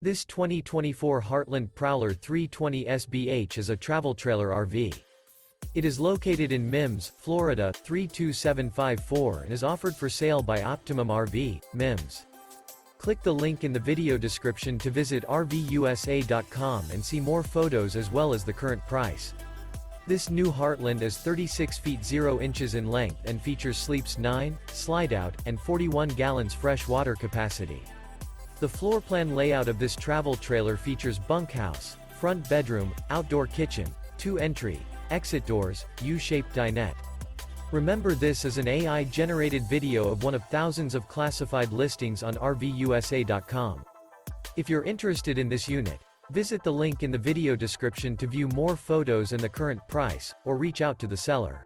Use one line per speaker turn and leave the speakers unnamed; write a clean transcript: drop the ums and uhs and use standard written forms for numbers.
This 2024 Heartland Prowler 320 SBH is a travel trailer RV. It is located in Mims, Florida 32754 and is offered for sale by Optimum RV, Mims. Click the link in the video description to visit RVUSA.com and see more photos as well as the current price. This new Heartland is 36 feet 0 inches in length and features sleeps 9, Slideout, and 41 gallons fresh water capacity. The floor plan layout of this travel trailer features bunkhouse, front bedroom, outdoor kitchen, 2 entry, exit doors, U-shaped dinette. Remember, this is an AI-generated video of one of thousands of classified listings on RVUSA.com. If you're interested in this unit, visit the link in the video description to view more photos and the current price, or reach out to the seller.